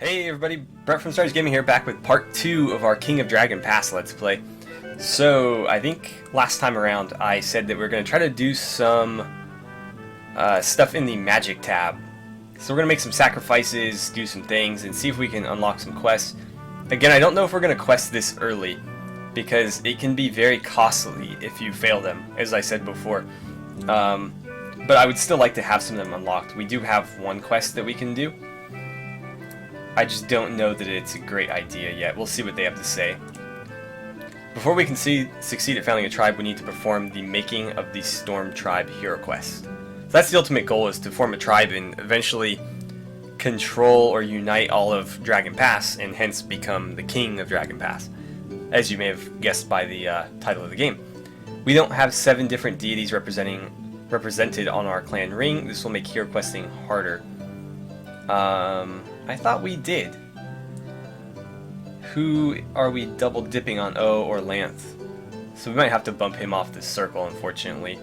Hey everybody, Brett from AstartesGaming here, back with part 2 of our King of Dragon Pass Let's Play. So, I think last time around I said that we're going to try to do some stuff in the Magic tab. So we're going to make some sacrifices, do some things, and see if we can unlock some quests. Again, I don't know if we're going to quest this early, because it can be very costly if you fail them, as I said before. But I would still like to have some of them unlocked. We do have one quest that we can do. I just don't know that it's a great idea yet. We'll see what they have to say. Before we can succeed at founding a tribe, we need to perform the Making of the Storm Tribe hero quest. So that's the ultimate goal, is to form a tribe and eventually control or unite all of Dragon Pass, and hence become the King of Dragon Pass, as you may have guessed by the title of the game. We don't have 7 different deities represented on our clan ring. This will make hero questing harder. I thought we did. Who are we double dipping on? Oh, or Lance. So we might have to bump him off the circle, unfortunately.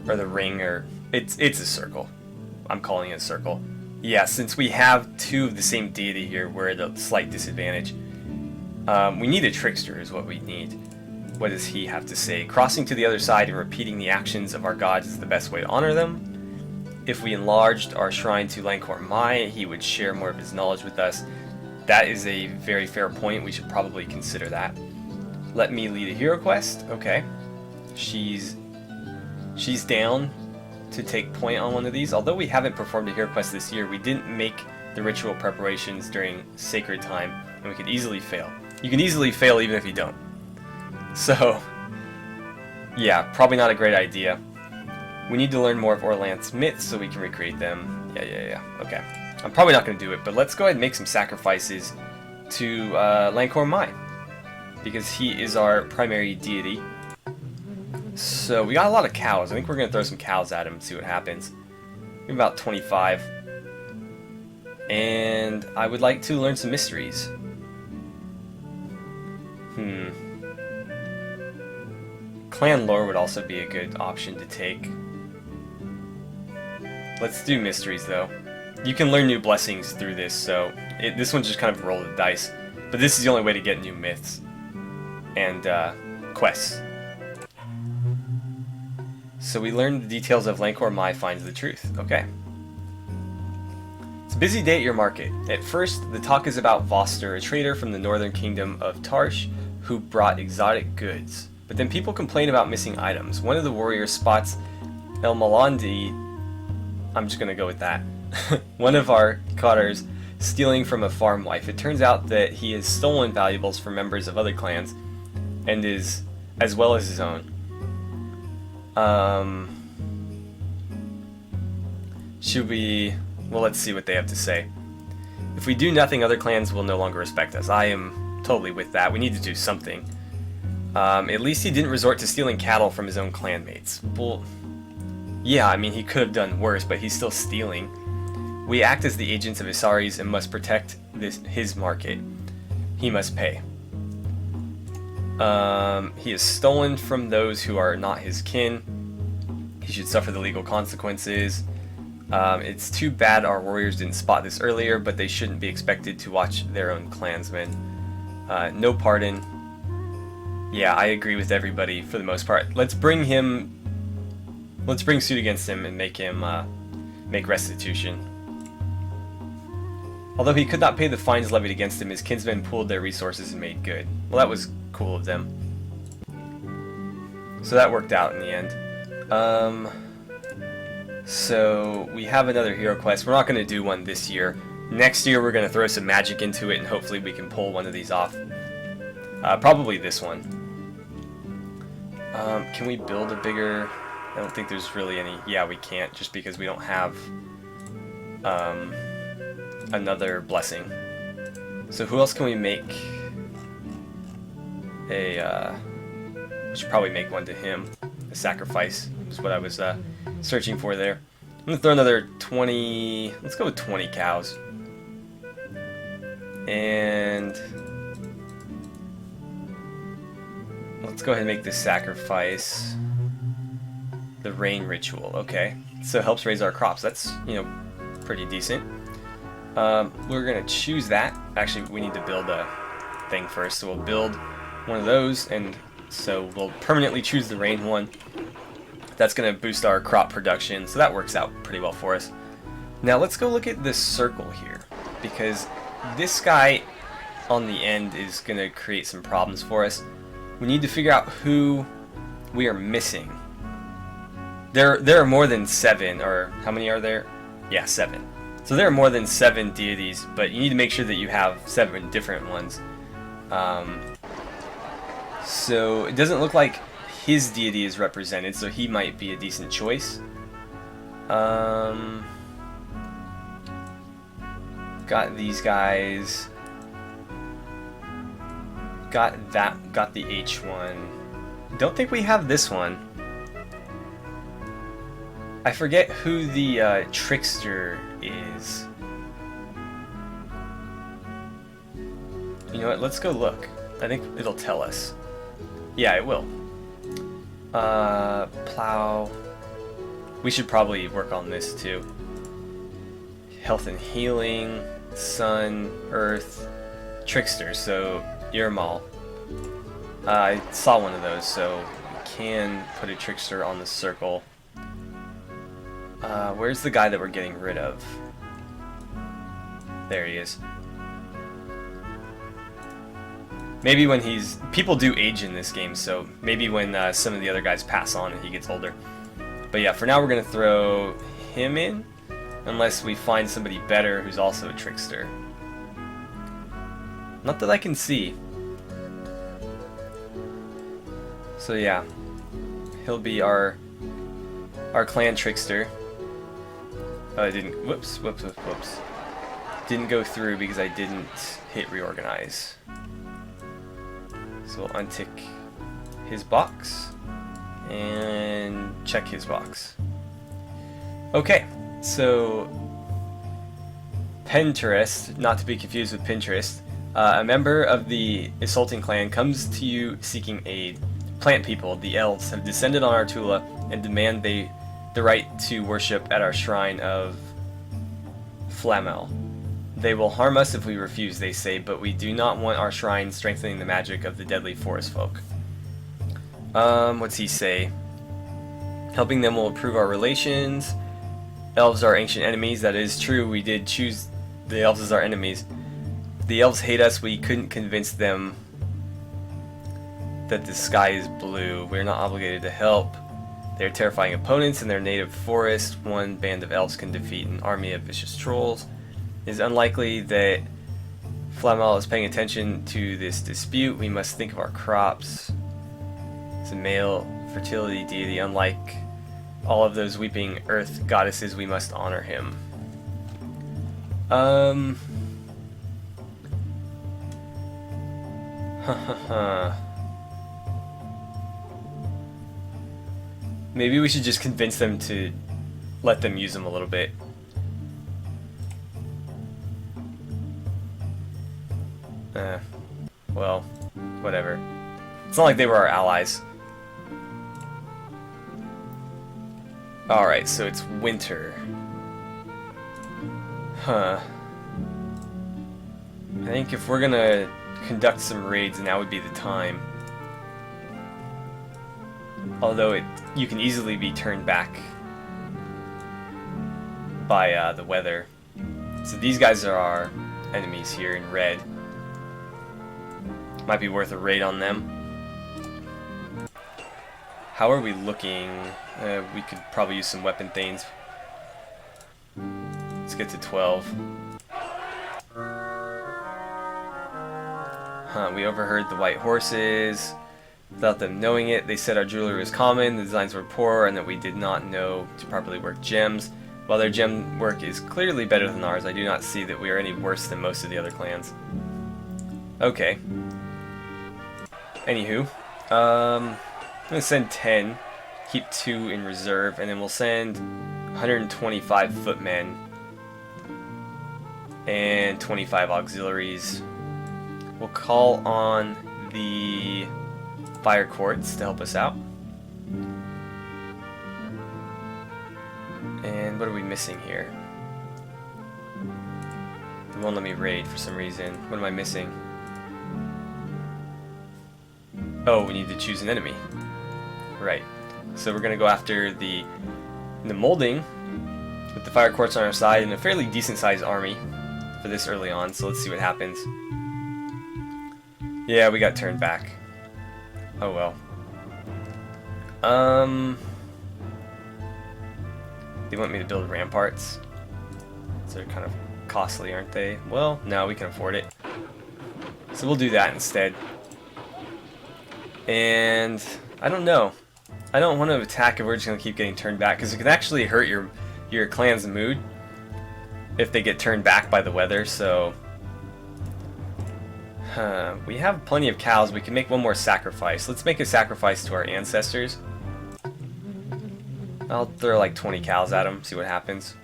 Or the ring, or... It's a circle. I'm calling it a circle. Yeah, since we have 2 of the same deity here, we're at a slight disadvantage. We need a trickster is what we need. What does he have to say? Crossing to the other side and repeating the actions of our gods is the best way to honor them. If we enlarged our shrine to Oh-Mhy, he would share more of his knowledge with us. That is a very fair point. We should probably consider that. Let me lead a hero quest. Okay. She's down to take point on one of these. Although we haven't performed a hero quest this year, we didn't make the ritual preparations during sacred time, and we could easily fail. You can easily fail even if you don't. So, yeah, probably not a great idea. We need to learn more of Orlanth's myths so we can recreate them. Yeah. Okay. I'm probably not going to do it, but let's go ahead and make some sacrifices to Oh-Mhy, because he is our primary deity. So we got a lot of cows. I think we're going to throw some cows at him and see what happens. We have about 25. And I would like to learn some mysteries. Clan lore would also be a good option to take. Let's do mysteries, though. You can learn new blessings through this, so this one's just kind of roll the dice. But this is the only way to get new myths and quests. So we learned the details of Lhankor finds the truth. Okay. It's a busy day at your market. At first, the talk is about Voster, a trader from the northern kingdom of Tarsh, who brought exotic goods. But then people complain about missing items. One of the warriors spots El-Malandi. I'm just gonna go with that. One of our cutters stealing from a farm wife. It turns out that he has stolen valuables from members of other clans, and is as well as his own. Should we? Well, let's see what they have to say. If we do nothing, other clans will no longer respect us. I am totally with that. We need to do something. At least he didn't resort to stealing cattle from his own clanmates. Well, yeah, I mean, he could have done worse, but he's still stealing. We act as the agents of Isaris and must protect his market. He must pay. He has stolen from those who are not his kin. He should suffer the legal consequences. It's too bad our warriors didn't spot this earlier, but they shouldn't be expected to watch their own clansmen. No pardon. Yeah, I agree with everybody for the most part. Let's bring suit against him and make him make restitution. Although he could not pay the fines levied against him, his kinsmen pooled their resources and made good. Well, that was cool of them. So that worked out in the end. So we have another hero quest. We're not going to do one this year. Next year we're going to throw some magic into it, and hopefully we can pull one of these off. Probably this one. Can we build a bigger... I don't think there's really any... Yeah, we can't, just because we don't have another blessing. So who else can we make a... we should probably make one to him. A sacrifice is what I was searching for there. I'm going to throw another 20... Let's go with 20 cows. And... let's go ahead and make this sacrifice. The rain ritual, okay. So it helps raise our crops. That's, you know, pretty decent. We're gonna choose that. Actually, we need to build a thing first, so we'll build one of those, and so we'll permanently choose the rain one. That's gonna boost our crop production, so that works out pretty well for us. Now let's go look at this circle here, because this guy on the end is gonna create some problems for us. We need to figure out who we are missing. There are more than 7, or how many are there? Yeah, 7. So there are more than 7 deities, but you need to make sure that you have 7 different ones. So it doesn't look like his deity is represented, so he might be a decent choice. Got these guys. Got the H1. Don't think we have this one. I forget who the trickster is. You know what? Let's go look. I think it'll tell us. Yeah, it will. Plow. We should probably work on this too. Health and healing, sun, earth, trickster. So Irmal. I saw one of those, so we can put a trickster on the circle. Where's the guy that we're getting rid of? There he is. Maybe when people do age in this game, so maybe when some of the other guys pass on and he gets older. But yeah, for now we're gonna throw him in, unless we find somebody better who's also a trickster. Not that I can see. So yeah, he'll be our clan trickster. I didn't. Whoops. Didn't go through because I didn't hit reorganize. So we'll untick his box and check his box. Okay, so Pinterest, not to be confused with Pinterest, a member of the Assaulting Clan comes to you seeking aid. Plant people, the elves, have descended on our Tula and demand the right to worship at our shrine of Flamel. They will harm us if we refuse, they say, but we do not want our shrine strengthening the magic of the deadly forest folk. What's he say? Helping them will improve our relations. Elves are ancient enemies. That is true. We did choose the elves as our enemies. The elves hate us. We couldn't convince them that the sky is blue. We're not obligated to help. They're terrifying opponents in their native forest. One band of elves can defeat an army of vicious trolls. It is unlikely that Flamel is paying attention to this dispute. We must think of our crops. It's a male fertility deity. Unlike all of those weeping earth goddesses, we must honor him. Maybe we should just convince them to let them use them a little bit. Well, whatever. It's not like they were our allies. Alright, so it's winter. Huh. I think if we're gonna conduct some raids, now would be the time. Although you can easily be turned back by the weather. So these guys are our enemies here in red. Might be worth a raid on them. How are we looking? We could probably use some weapon things. Let's get to 12. We overheard the white horses. Without them knowing it, they said our jewelry was common, the designs were poor, and that we did not know to properly work gems. While their gem work is clearly better than ours, I do not see that we are any worse than most of the other clans. Okay. Anywho, I'm going to send 10, keep 2 in reserve, and then we'll send 125 footmen and 25 auxiliaries. We'll call on the fire courts to help us out. And what are we missing here? It won't let me raid for some reason. What am I missing? Oh, we need to choose an enemy. Right. So we're gonna go after the molding with the fire courts on our side and a fairly decent sized army for this early on. So let's see what happens. Yeah, we got turned back. Oh well. They want me to build ramparts. So they're kind of costly, aren't they? Well, no, we can afford it. So we'll do that instead. And I don't know. I don't want to attack if we're just going to keep getting turned back, because it can actually hurt your clan's mood if they get turned back by the weather. So we have plenty of cows. We can make one more sacrifice. Let's make a sacrifice to our ancestors. I'll throw like 20 cows at them, see what happens.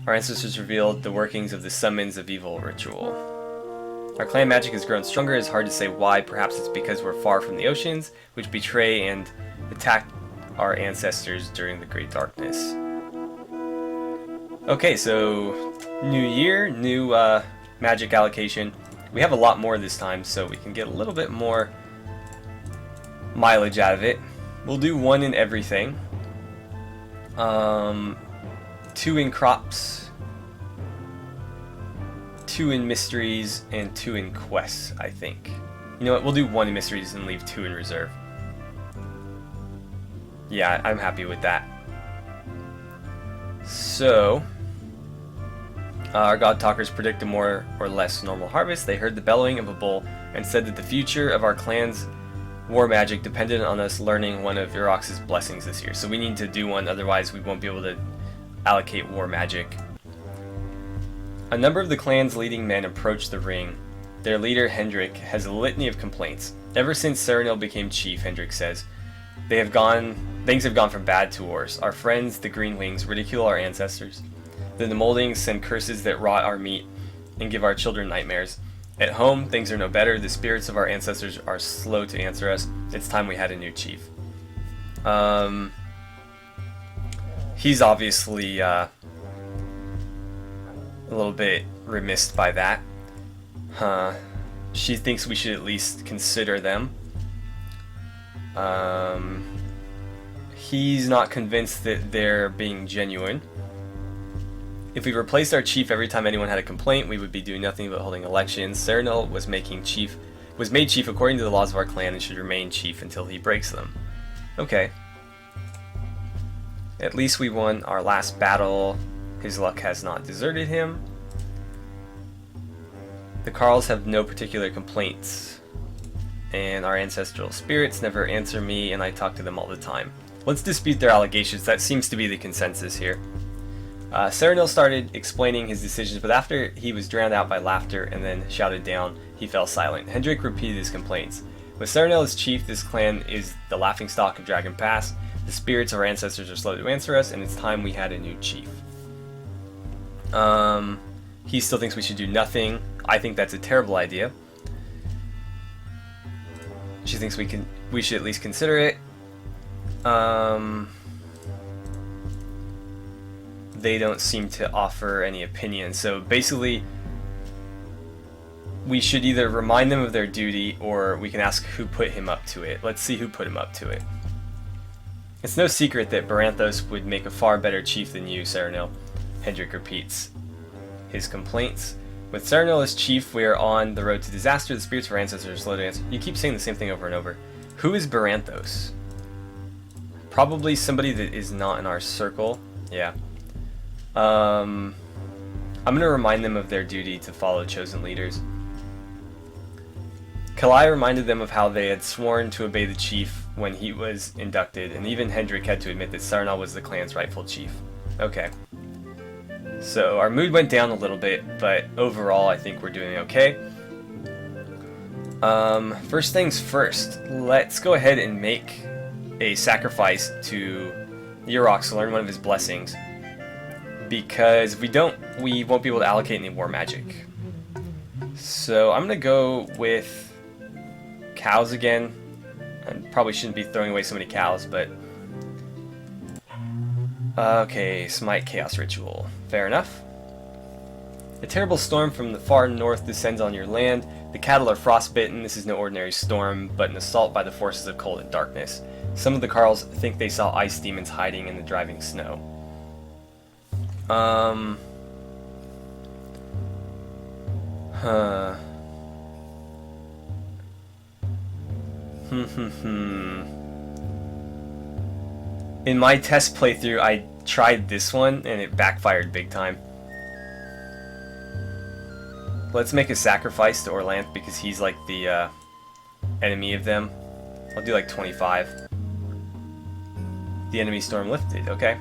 Our ancestors revealed the workings of the summons of evil ritual. Our clan magic has grown stronger. It's hard to say why. Perhaps it's because we're far from the oceans, which betray and attack our ancestors during the Great Darkness. Okay, so new year, new magic allocation. We have a lot more this time, so we can get a little bit more mileage out of it. We'll do 1 in everything. 2 in crops, 2 in mysteries, and 2 in quests, I think. You know what, we'll do 1 in mysteries and leave 2 in reserve. Yeah, I'm happy with that. So, our God Talkers predict a more or less normal harvest. They heard the bellowing of a bull and said that the future of our clan's war magic depended on us learning one of Urox's blessings this year. So we need to do one, otherwise we won't be able to allocate war magic. A number of the clan's leading men approached the ring. Their leader, Hendrik, has a litany of complaints. Ever since Serenil became chief, Hendrik says, things have gone from bad to worse. Our friends, the Green Wings, ridicule our ancestors. Then the moldings send curses that rot our meat and give our children nightmares. At home, things are no better. The spirits of our ancestors are slow to answer us. It's time we had a new chief. He's obviously a little bit remiss by that. She thinks we should at least consider them. He's not convinced that they're being genuine. If we replaced our chief every time anyone had a complaint, we would be doing nothing but holding elections. Serenil was made chief according to the laws of our clan and should remain chief until he breaks them. Okay. At least we won our last battle. His luck has not deserted him. The Carls have no particular complaints. And our ancestral spirits never answer me, and I talk to them all the time. Let's dispute their allegations. That seems to be the consensus here. Serenil started explaining his decisions, but after he was drowned out by laughter and then shouted down, he fell silent. Hendrik repeated his complaints. With Serenil as chief, this clan is the laughingstock of Dragon Pass. The spirits of our ancestors are slow to answer us, and it's time we had a new chief. He still thinks we should do nothing. I think that's a terrible idea. She thinks we should at least consider it. They don't seem to offer any opinion. So basically, we should either remind them of their duty, or we can ask who put him up to it. Let's see who put him up to it. It's no secret that Baranthos would make a far better chief than you, Serenil. Hendrik repeats his complaints. With Serenil as chief, we are on the road to disaster. The spirits of our ancestors are slow to answer. You keep saying the same thing over and over. Who is Baranthos? Probably somebody that is not in our circle. Yeah. I'm going to remind them of their duty to follow chosen leaders. Kalai reminded them of how they had sworn to obey the chief when he was inducted, and even Hendrik had to admit that Serenil was the clan's rightful chief. Okay. So our mood went down a little bit, but overall I think we're doing okay. First things first, let's go ahead and make a sacrifice to Urox to learn one of his blessings. Because if we don't, we won't be able to allocate any war magic. So I'm going to go with cows again. I probably shouldn't be throwing away so many cows, but... Okay, Smite Chaos Ritual. Fair enough. A terrible storm from the far north descends on your land. The cattle are frostbitten. This is no ordinary storm, but an assault by the forces of cold and darkness. Some of the Carls think they saw ice demons hiding in the driving snow. In my test playthrough, I tried this one, and it backfired big time. Let's make a sacrifice to Orlanth because he's like the enemy of them. I'll do like 25. The enemy storm lifted, okay.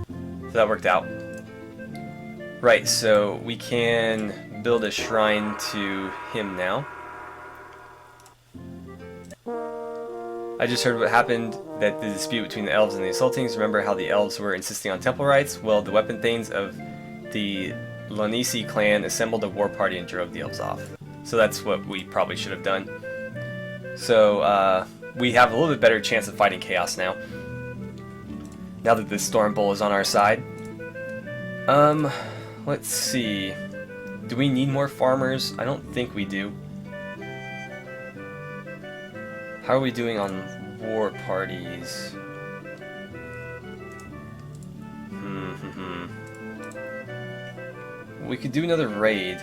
So that worked out. Right, so we can build a shrine to him now. I just heard what happened, that the dispute between the elves and the Assaultings. Remember how the elves were insisting on temple rights? Well, the weapon thanes of the Lanisi clan assembled a war party and drove the elves off. So that's what we probably should have done. So we have a little bit better chance of fighting chaos now. Now that the Storm Bull is on our side. Let's see. Do we need more farmers? I don't think we do. How are we doing on war parties? We could do another raid,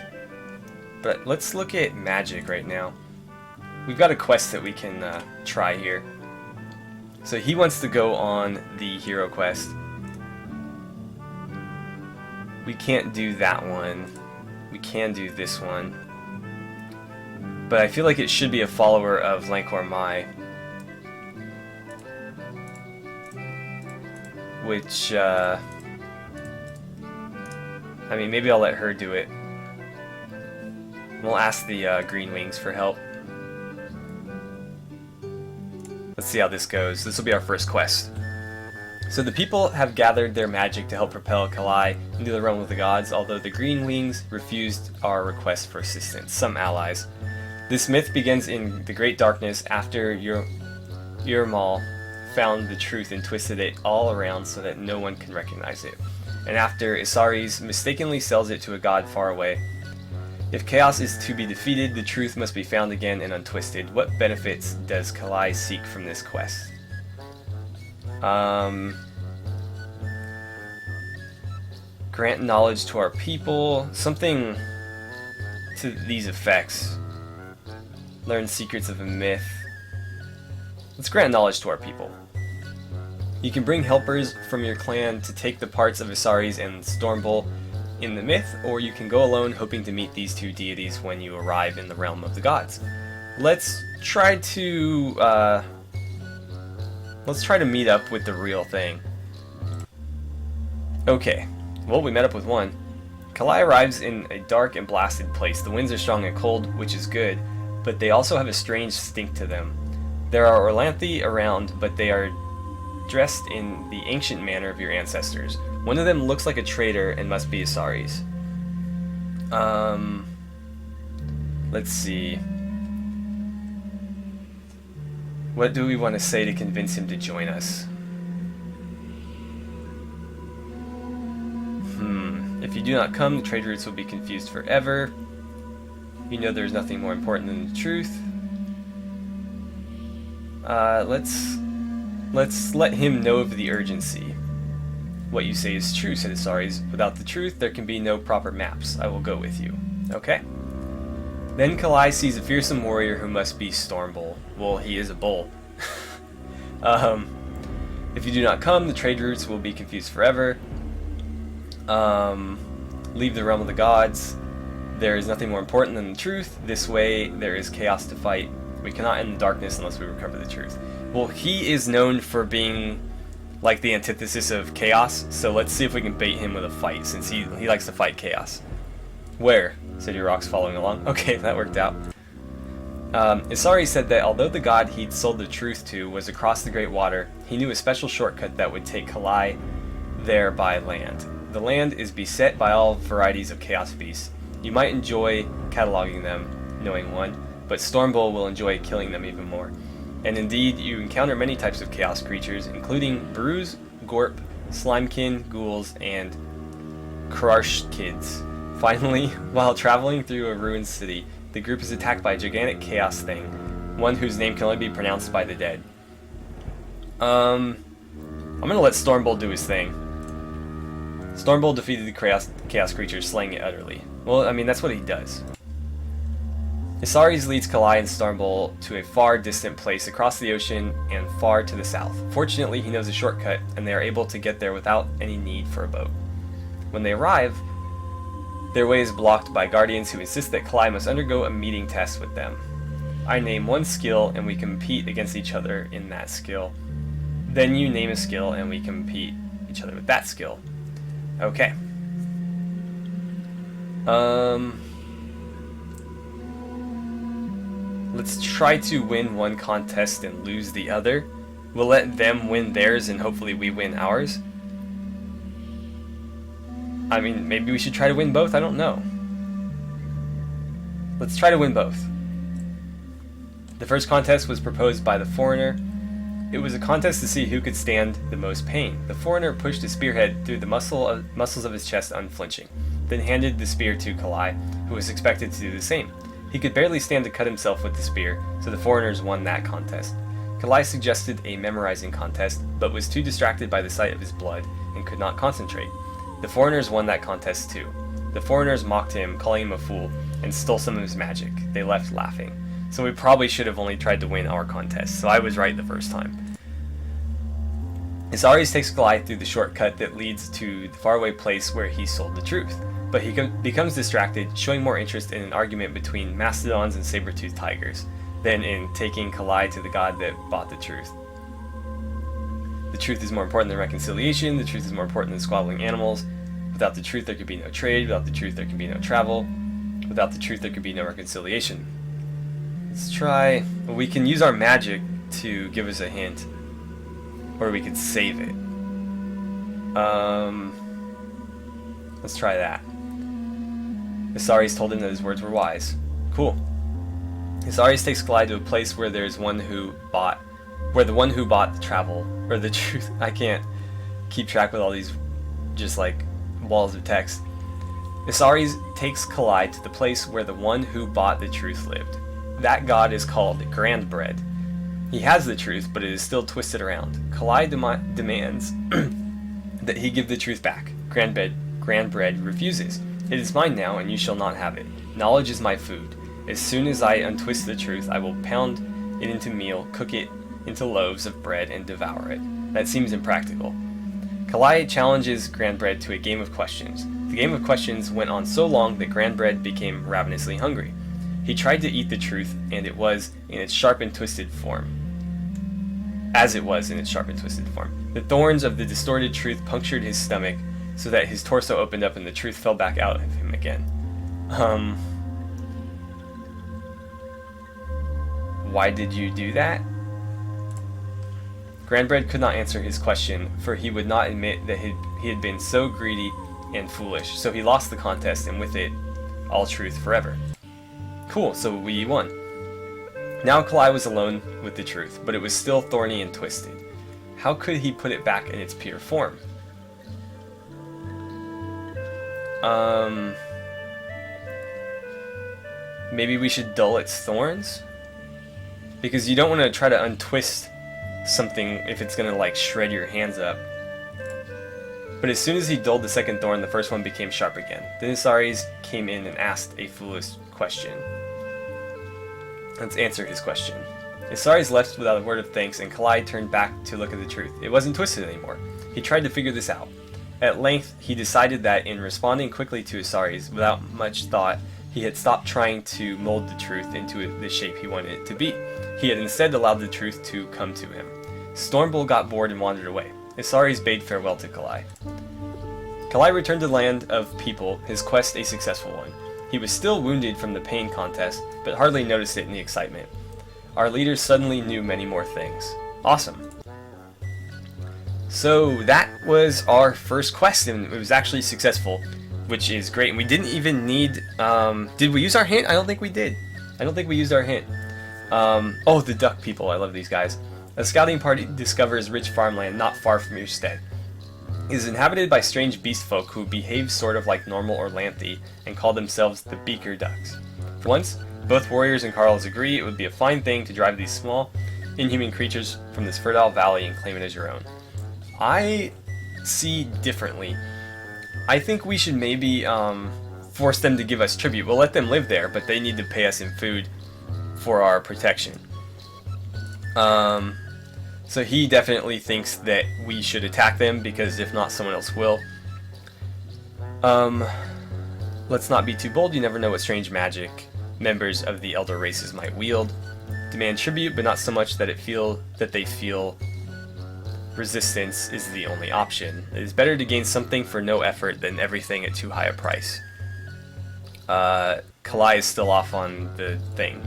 but let's look at magic right now. We've got a quest that we can try here. So he wants to go on the hero quest. We can't do that one. We can do this one. But I feel like it should be a follower of Lhankor Oh-Mhy. Which, I mean, maybe I'll let her do it. We'll ask the Green Wings for help. Let's see how this goes. This will be our first quest. So the people have gathered their magic to help propel Kalai into the realm of the gods, although the Green Wings refused our request for assistance, some allies. This myth begins in the Great Darkness after Urmal found the truth and twisted it all around so that no one can recognize it. And after Isaris mistakenly sells it to a god far away. If chaos is to be defeated, the truth must be found again and untwisted. What benefits does Kalai seek from this quest? Grant knowledge to our people. Something to these effects. Learn secrets of a myth. Let's grant knowledge to our people. You can bring helpers from your clan to take the parts of Isaris and Stormbull in the myth, or you can go alone hoping to meet these two deities when you arrive in the realm of the gods. Let's try to meet up with the real thing. Okay, well, we met up with one. Kalai arrives in a dark and blasted place. The winds are strong and cold, which is good, but they also have a strange stink to them. There are Orlanthi around, but they are dressed in the ancient manner of your ancestors. One of them looks like a traitor and must be Isaris. Let's see. What do we want to say to convince him to join us? If you do not come, the trade routes will be confused forever. You know there is nothing more important than the truth. Let's let him know of the urgency. What you say is true, said Isaris. Without the truth, there can be no proper maps. I will go with you. Okay. Then Kalai sees a fearsome warrior who must be Stormbull. Well, he is a bull. If you do not come, the trade routes will be confused forever. Leave the realm of the gods. There is nothing more important than the truth. This way, there is chaos to fight. We cannot end the darkness unless we recover the truth. Well, he is known for being like the antithesis of chaos, so let's see if we can bait him with a fight, since he likes to fight chaos. Where? City Rock's following along. Okay, that worked out. Isari said that although the god he'd sold the truth to was across the Great Water, he knew a special shortcut that would take Kalai there by land. The land is beset by all varieties of chaos beasts. You might enjoy cataloging them, knowing one, but Stormbull will enjoy killing them even more. And indeed, you encounter many types of chaos creatures, including Bruise, Gorp, Slimekin, Ghouls, and Krarsh kids. Finally, while traveling through a ruined city, the group is attacked by a gigantic chaos thing, one whose name can only be pronounced by the dead. I'm gonna let Stormbolt do his thing. Stormbolt defeated the chaos creature, slaying it utterly. Well, I mean, that's what he does. Isaris leads Kalai and Stormbolt to a far distant place across the ocean and far to the south. Fortunately, he knows a shortcut, and they are able to get there without any need for a boat. When they arrive, their way is blocked by guardians who insist that Kalai must undergo a meeting test with them. I name one skill, and we compete against each other in that skill. Then you name a skill, and we compete each other with that skill. Okay. Let's try to win one contest and lose the other. We'll let them win theirs and hopefully we win ours. I mean, maybe we should try to win both, I don't know. Let's try to win both. The first contest was proposed by the foreigner. It was a contest to see who could stand the most pain. The foreigner pushed a spearhead through the muscles of his chest unflinching, then handed the spear to Kalai, who was expected to do the same. He could barely stand to cut himself with the spear, so the foreigners won that contest. Kalai suggested a memorizing contest, but was too distracted by the sight of his blood and could not concentrate. The foreigners won that contest too. The foreigners mocked him, calling him a fool, and stole some of his magic. They left laughing. So we probably should have only tried to win our contest, so I was right the first time. Isaris takes Kalai through the shortcut that leads to the faraway place where he sold the truth, but he becomes distracted, showing more interest in an argument between mastodons and saber-toothed tigers than in taking Kalai to the god that bought the truth. The truth is more important than reconciliation, the truth is more important than squabbling animals. Without the truth there could be no trade, without the truth there can be no travel, without the truth there could be no reconciliation. Let's try, we can use our magic to give us a hint, or we could save it. Let's try that. Isaris told him that his words were wise. Cool. Isaris takes Kalai to a place where there's the one who bought the travel, or the truth. I can't keep track with all these just like walls of text. Isaris takes Kalai to the place where the one who bought the truth lived. That god is called Grandbread. He has the truth, but it is still twisted around. Kalai demands that he give the truth back. Grandbread refuses. It is mine now, and you shall not have it. Knowledge is my food. As soon as I untwist the truth, I will pound it into meal, cook it into loaves of bread, and devour it. That seems impractical. Kalai challenges Grandbread to a game of questions. The game of questions went on so long that Grandbread became ravenously hungry. He tried to eat the truth, and it was in its sharp and twisted form. As it was in its sharp and twisted form. The thorns of the distorted truth punctured his stomach, so that his torso opened up and the truth fell back out of him again. Why did you do that? Grandbread could not answer his question, for he would not admit that he had been so greedy and foolish, so he lost the contest, and with it, all truth forever. Cool, so we won. Now Kalai was alone with the truth, but it was still thorny and twisted. How could he put it back in its pure form? Maybe we should dull its thorns? Because you don't want to try to untwist something if it's going to like shred your hands up. But as soon as he dulled the second thorn, the first one became sharp again. Then Isaris came in and asked a foolish question. Let's answer his question. Isaris left without a word of thanks, and Kalai turned back to look at the truth. It wasn't twisted anymore. He tried to figure this out. At length, he decided that in responding quickly to Isaris, without much thought, he had stopped trying to mold the truth into the shape he wanted it to be. He had instead allowed the truth to come to him. Stormbolt got bored and wandered away. Isaris bade farewell to Kalai. Kalai returned to the land of people, his quest a successful one. He was still wounded from the pain contest, but hardly noticed it in the excitement. Our leaders suddenly knew many more things. Awesome. So that was our first quest, and it was actually successful, which is great. And we didn't even need, did we use our hint? I don't think we did. I don't think we used our hint. Oh, the duck people, I love these guys. A scouting party discovers rich farmland not far from your stead. It is inhabited by strange beast folk who behave sort of like normal Orlanthe and call themselves the Beaker Ducks. For once, both warriors and Carls agree it would be a fine thing to drive these small, inhuman creatures from this fertile valley and claim it as your own. I see differently. I think we should maybe force them to give us tribute. We'll let them live there, but they need to pay us in food for our protection. So he definitely thinks that we should attack them, because if not, someone else will. Let's not be too bold. You never know what strange magic members of the elder races might wield. Demand tribute, but not so much that they feel resistance is the only option. It is better to gain something for no effort than everything at too high a price. Kalai is still off on the thing,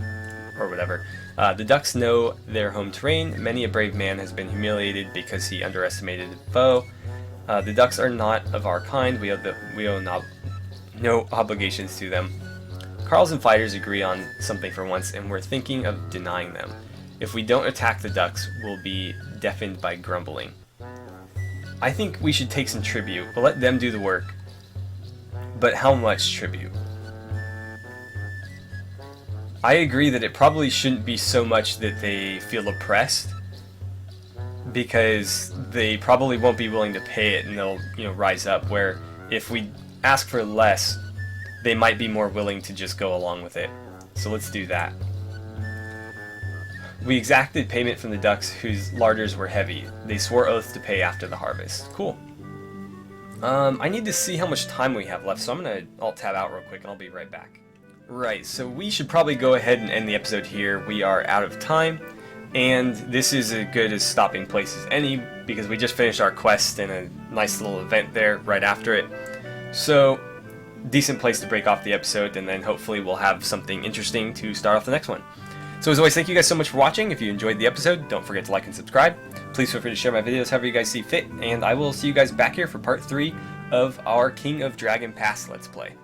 or whatever. The ducks know their home terrain. Many a brave man has been humiliated because he underestimated a foe. The ducks are not of our kind. We owe no obligations to them. Carls and fighters agree on something for once, and we're thinking of denying them. If we don't attack the ducks, we'll be deafened by grumbling. I think we should take some tribute. We'll let them do the work. But how much tribute? I agree that it probably shouldn't be so much that they feel oppressed, because they probably won't be willing to pay it, and they'll, rise up. Where if we ask for less, they might be more willing to just go along with it. So let's do that. We exacted payment from the ducks whose larders were heavy. They swore oath to pay after the harvest. Cool. I need to see how much time we have left, so I'm going to Alt-Tab out real quick, and I'll be right back. Right, so we should probably go ahead and end the episode here. We are out of time, and this is as good a stopping place as any, because we just finished our quest and a nice little event there right after it. So, decent place to break off the episode, and then hopefully we'll have something interesting to start off the next one. So as always, thank you guys so much for watching. If you enjoyed the episode, don't forget to like and subscribe. Please feel free to share my videos however you guys see fit, and I will see you guys back here for part 3 of our King of Dragon Pass Let's Play.